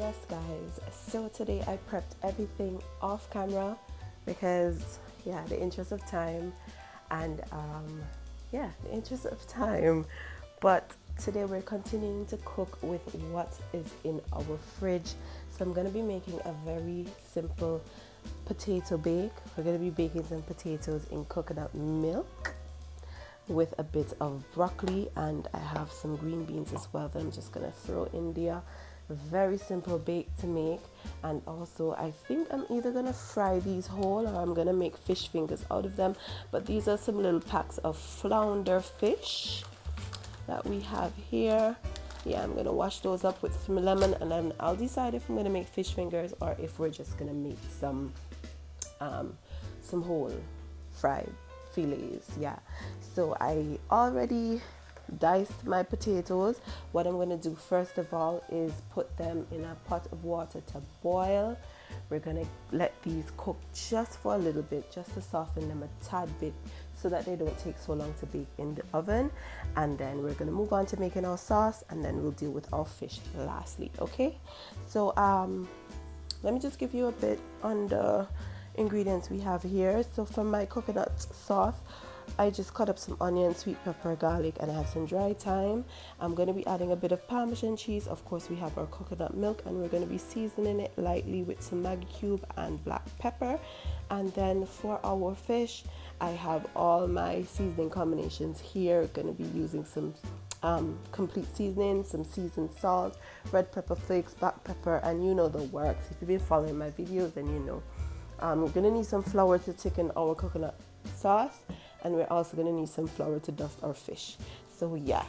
Yes, guys. So today I prepped everything off camera because, yeah, the interest of time and, the interest of time. But today we're continuing to cook with what is in our fridge. So I'm going to be making a very simple potato bake. We're going to be baking some potatoes in coconut milk with a bit of broccoli, and I have some green beans as well that I'm just gonna throw in there. Very simple bake to make. And also I think I'm either gonna fry these whole or I'm gonna make fish fingers out of them. But these are some little packs of flounder fish that we have here. Yeah, I'm gonna wash those up with some lemon, and then I'll decide if I'm gonna make fish fingers or if we're just gonna make some whole fried fillets. Yeah, so I already diced my potatoes. What I'm going to do first of all is put them in a pot of water to boil. We're going to let these cook just for a little bit, just to soften them a tad bit so that they don't take so long to bake in the oven. And then we're going to move on to making our sauce, and then we'll deal with our fish lastly. Okay, so let me just give you a bit on the ingredients we have here. So for my coconut sauce, I just cut up some onion, sweet pepper, garlic, and I have some dry thyme. I'm going to be adding a bit of Parmesan cheese. Of course, we have our coconut milk, and we're going to be seasoning it lightly with some Maggi cube and black pepper. And then for our fish, I have all my seasoning combinations here. Going to be using some complete seasoning, some seasoned salt, red pepper flakes, black pepper, and you know the works. If you've been following my videos, then you know. We're going to need some flour to thicken our coconut sauce, and we're also going to need some flour to dust our fish. So yeah,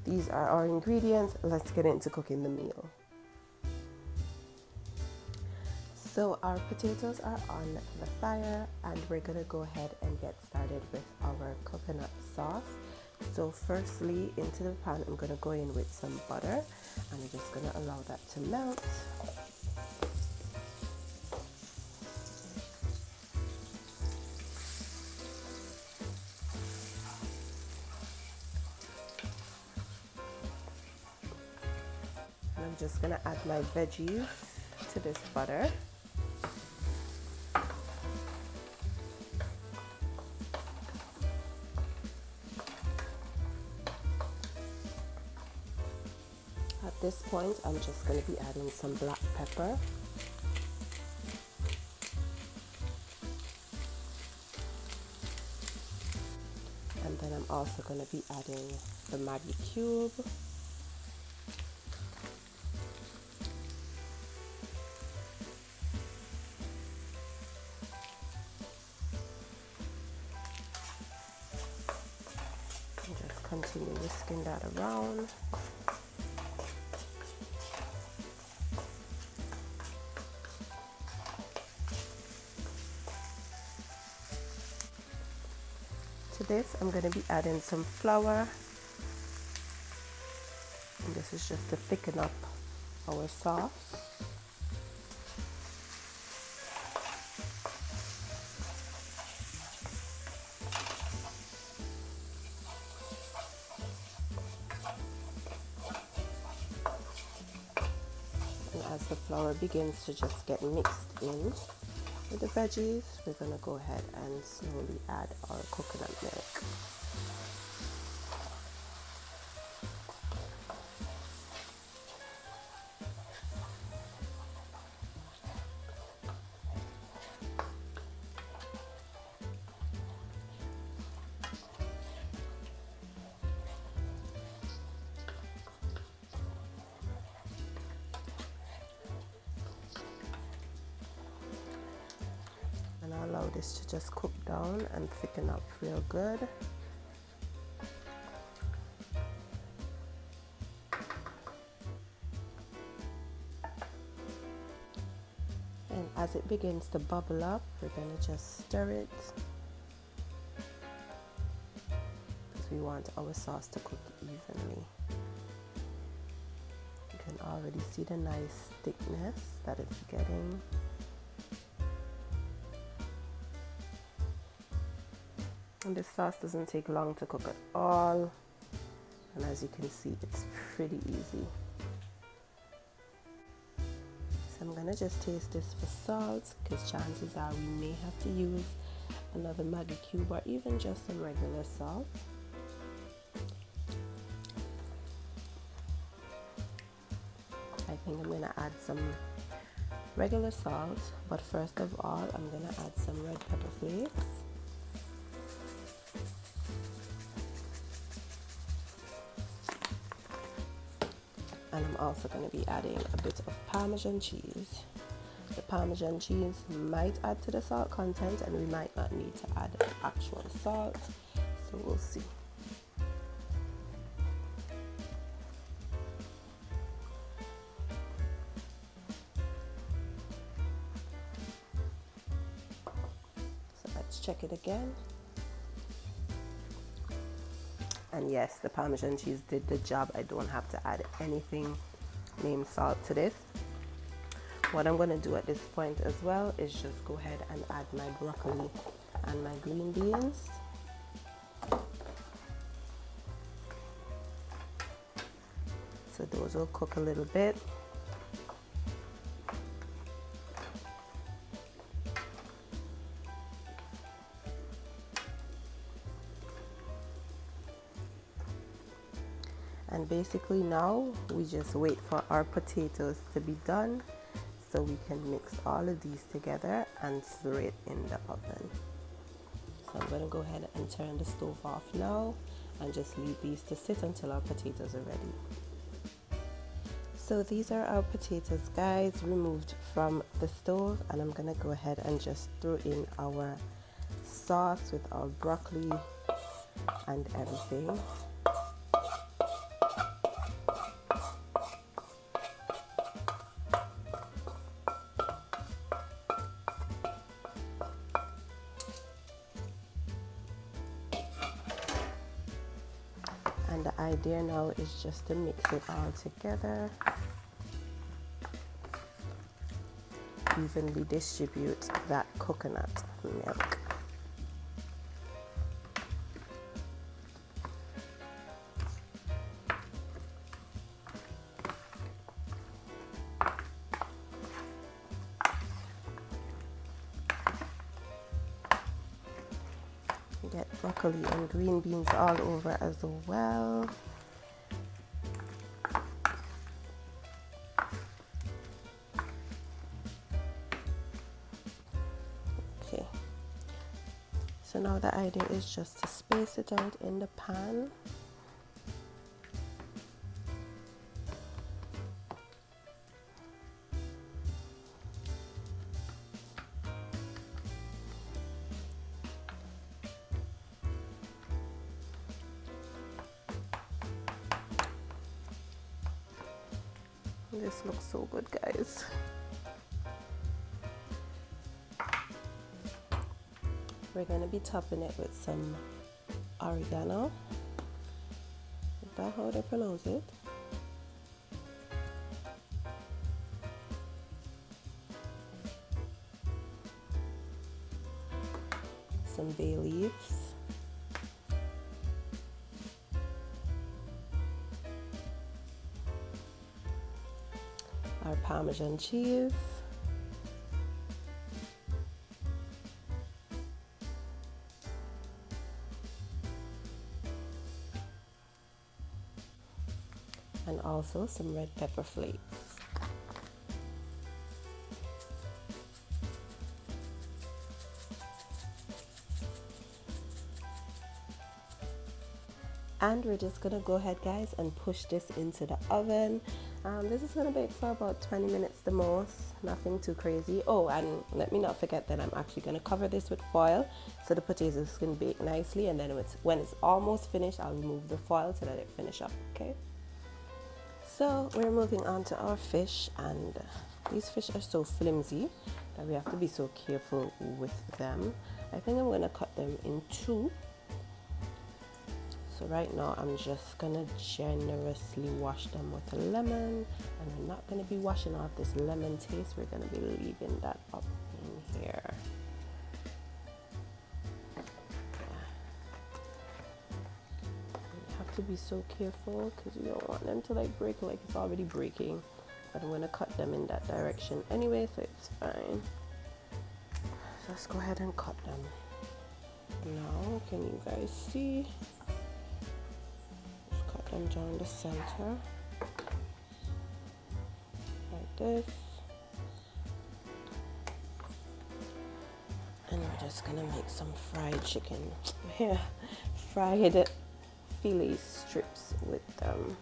these are our ingredients. Let's get into cooking the meal. So our potatoes are on the fire, and we're going to go ahead and get started with our coconut sauce. So firstly, into the pan, I'm going to go in with some butter, and I'm just going to allow that to melt. I'm just going to add my veggies to this butter. At this point, I'm just going to be adding some black pepper. And then I'm also going to be adding the Maggi cube. Just continue whisking that around. To this, I'm going to be adding some flour. And this is just to thicken up our sauce. As the flour begins to just get mixed in with the veggies, we're going to go ahead and slowly add our coconut milk. And I'll allow this to just cook down and thicken up real good. And as it begins to bubble up, we're going to just stir it, because we want our sauce to cook evenly. You can already see the nice thickness that it's getting. And this sauce doesn't take long to cook at all, and as you can see, it's pretty easy. I'm gonna just taste this for salt, because chances are we may have to use another Maggi cube or even just some regular salt. I think I'm gonna add some regular salt, but first of all I'm gonna add some red pepper flakes. And I'm also going to be adding a bit of Parmesan cheese. The Parmesan cheese might add to the salt content, and we might not need to add actual salt, so we'll see. So let's check it again. And yes, the Parmesan cheese did the job. I don't have to add anything named salt to this. What I'm going to do at this point as well is just go ahead and add my broccoli and my green beans. So those will cook a little bit. And basically now we just wait for our potatoes to be done so we can mix all of these together and throw it in the oven. So I'm going to go ahead and turn the stove off now and just leave these to sit until our potatoes are ready. So these are our potatoes, guys, removed from the stove, and I'm going to go ahead and just throw in our sauce with our broccoli and everything. And the idea now is just to mix it all together. Evenly distribute that coconut milk. Get broccoli and green beans all over as well. Okay, so now the idea is just to space it out in the pan. This looks so good, guys. We're going to be topping it with some oregano. Is that how they pronounce it? Some bay leaves. Our Parmesan cheese. And also some red pepper flakes. And we're just gonna go ahead, guys, and push this into the oven. This is gonna bake for about 20 minutes the most, nothing too crazy. Oh, and let me not forget that I'm actually gonna cover this with foil so the potatoes can bake nicely, and then when it's almost finished, I'll remove the foil so that it finish up, okay? So we're moving on to our fish, and these fish are so flimsy that we have to be so careful with them. I think I'm gonna cut them in two. So right now I'm just gonna generously wash them with a lemon, and we're not gonna be washing off this lemon taste. We're gonna be leaving that up in here. You have to be so careful because you don't want them to like break like it's already breaking. but I'm going to cut them in that direction anyway, so it's fine. Let's go ahead and cut them. Now, can you guys see? Let's cut them down the center, like this. And we're just gonna make some fried chicken. Yeah, fried fillet strips with them.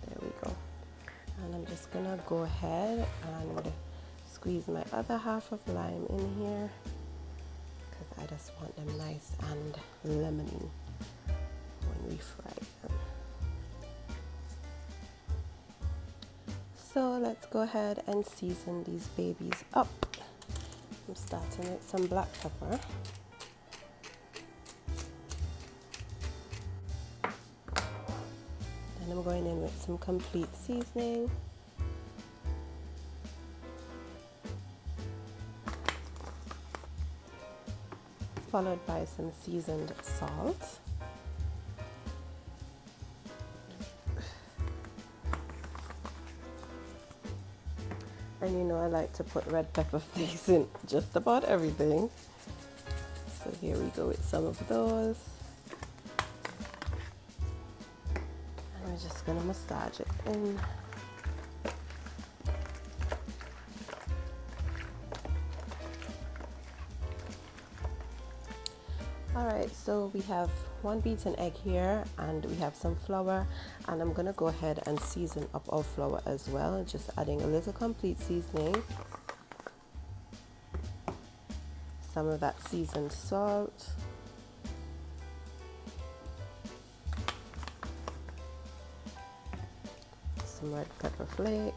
There we go. And I'm just gonna go ahead and squeeze my other half of lime in here because I just want them nice and lemony when we fry them. So let's go ahead and season these babies up. I'm starting with some black pepper. Then I'm going in with some complete seasoning. Followed by some seasoned salt. And you know I like to put red pepper flakes in just about everything. So here we go with some of those. And we're just gonna massage it in. Alright, so we have 1 beaten egg here and we have some flour, and I'm gonna go ahead and season up our flour as well, just adding a little complete seasoning, some of that seasoned salt, some red pepper flakes,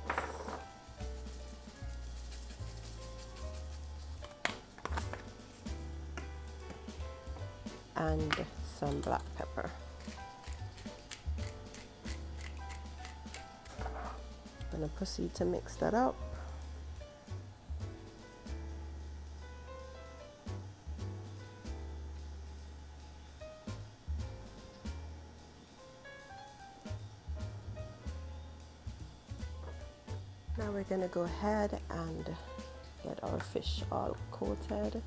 and some black pepper. I'm going to proceed to mix that up. Now we're going to go ahead and get our fish all coated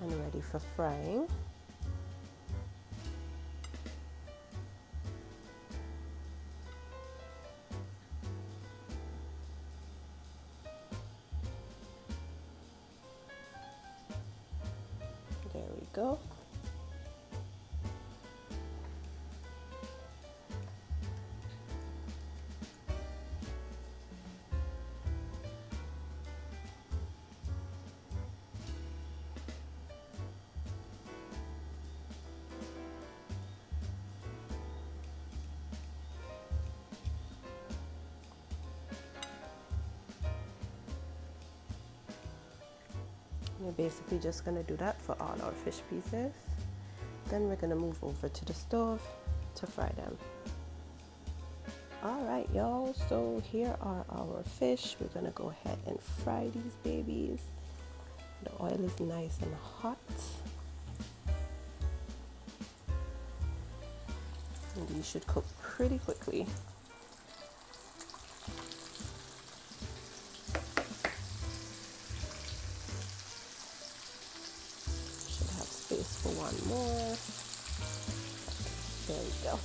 and ready for frying. There we go. We're basically just going to do that for all our fish pieces. Then we're going to move over to the stove to fry them. Alright y'all, so here are our fish. We're going to go ahead and fry these babies. The oil is nice and hot. And these should cook pretty quickly. For one more. There we go.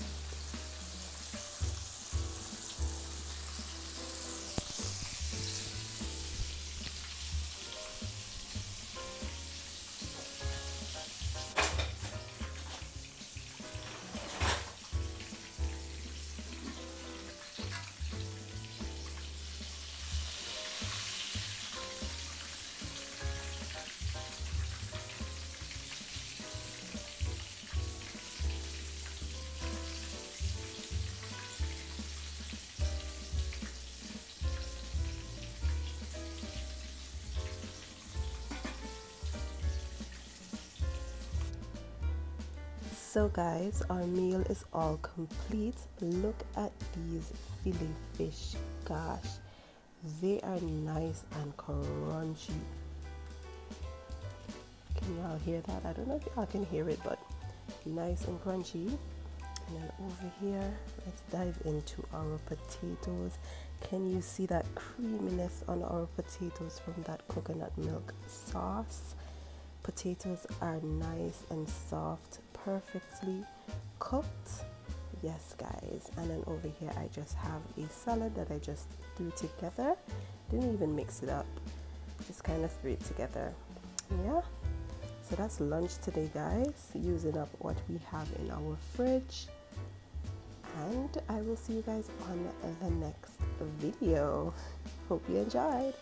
So guys, our meal is all complete. Look at these fillet fish. Gosh, they are nice and crunchy. Y'all hear that? I don't know if y'all can hear it, but nice and crunchy. And then over here, let's dive into our potatoes. Can you see that creaminess on our potatoes from that coconut milk sauce? Potatoes are nice and soft, perfectly cooked. Yes, guys. And then over here, I just have a salad that I just threw together. Didn't even mix it up, just kind of threw it together. Yeah. So that's lunch today, guys, using up what we have in our fridge. And I will see you guys on the next video. Hope you enjoyed.